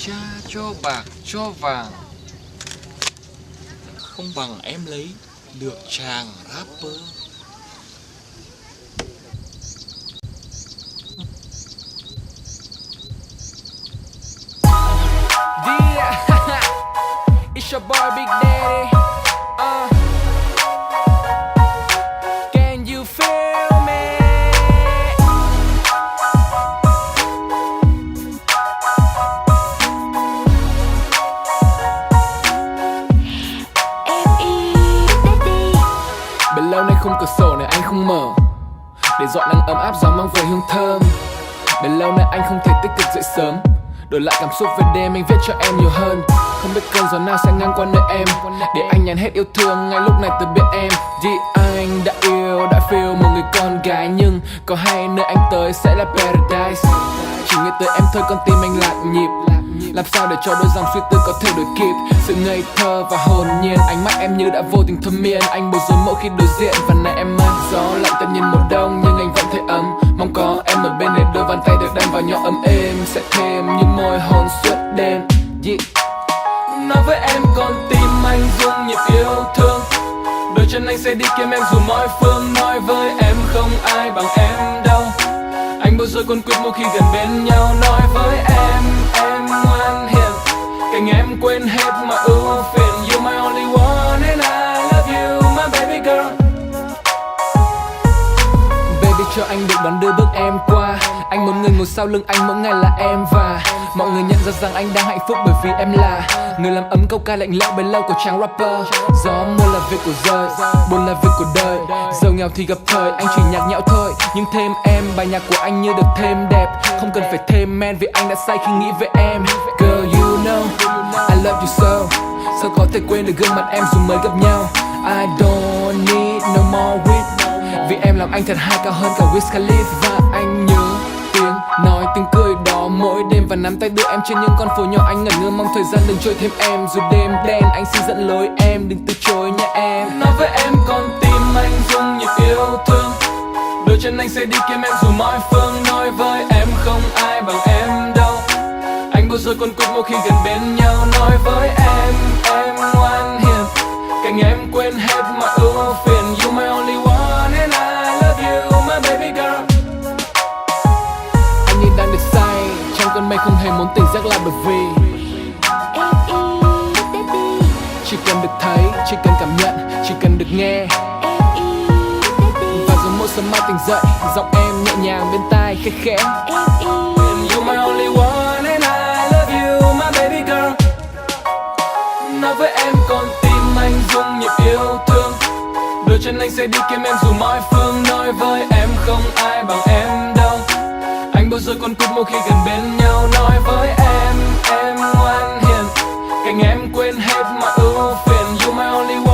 cha cho bạc cho vàng, không bằng em lấy được chàng rapper. Yeah, it's your boy Big Daddy. Can you feel me? Bao lâu nay khung cửa sổ này anh không mở, để dọn nắng ấm áp gió mang về hương thơm. Bao lâu nay anh không thể tích cực dậy sớm, đổi lại cảm xúc về đêm anh viết cho em nhiều hơn. Không biết cơn gió nào sẽ ngang qua nơi em, để anh nhàn hết yêu thương ngay lúc này từ biệt em. Vì anh đã yêu, đã feel một người con gái, nhưng có hay nơi anh tới sẽ là paradise. Chỉ nghĩ tới em thôi con tim anh lạc nhịp, làm sao để cho đôi dòng suy tư có thể đổi kịp sự ngây thơ và hồn nhiên. Ánh mắt em như đã vô tình thâm miên, anh bối rối mỗi khi đối diện. Và này em ơi, gió lạnh tất nhiên mùa đông nhưng anh vẫn thấy ấm. Mong có em ở bên để đôi bàn tay được đan vào nhau ấm êm, sẽ thêm những môi hôn suốt đêm. Yeah. Nói với em con tim anh rung nhịp yêu thương, đôi chân anh sẽ đi kiếm em dù mọi phương. Nói với em không ai bằng em đâu, anh bối rối cuốn quýt mỗi khi gần bên nhau. Nói với em ngoan hiền, cạnh em quên hết mọi ưu phiền. You my only one and I love you my baby girl. Baby cho anh được đón đưa bước em qua, anh muốn người ngồi sau lưng anh mỗi ngày là em. Và mọi người nhận ra rằng anh đang hạnh phúc bởi vì em là người làm ấm câu ca lạnh lẽo bấy lâu của chàng rapper. Gió mưa là việc của rơi, buồn là việc của đời, giàu nghèo thì gặp thời, anh chỉ nhạc nhẽo thôi. Nhưng thêm em, bài nhạc của anh như được thêm đẹp, không cần phải thêm men vì anh đã say khi nghĩ về em. Girl you know I love you so, sao có thể quên được gương mặt em dù mới gặp nhau. I don't need no more weed, vì em làm anh thật high cao hơn cả Wiz Khalifa. Và anh nhớ tiếng nói tiếng cười đó mỗi đêm, và nắm tay đưa em trên những con phố nhỏ. Anh ngẩn ngơ mong thời gian đừng trôi thêm em, dù đêm đen anh xin dẫn lối em, đừng từ chối nha em. Nói với em con tim anh rung nhịp yêu thương, đôi chân anh sẽ đi kiếm em dù mọi phương. Nói với em không ai bằng em đâu, anh bối rối cuốn quýt mỗi khi gần bên nhau. Nói với em ngoan hiền, cạnh em quên hết mọi ưu phiền. You my only one and I love you my baby girl. Anh như đang được say trong cơn mây, không hề muốn tỉnh giấc là bởi vì chỉ cần được thấy, chỉ cần cảm nhận, chỉ cần được nghe. Và rồi mỗi sớm mai tỉnh dậy, giọng em nhẹ nhàng bên tai khẽ khẽ. You my only one and I love you my baby girl. Nói với em con tim anh rung nhịp yêu thương, đôi chân anh sẽ đi kiếm em dù mọi phương. Nói với em không ai bằng em đâu, anh bối rối cuốn quýt mỗi khi gần bên nhau. Nói với em ngoan hiền, cạnh em quên hết mọi ưu phiền. You my only one.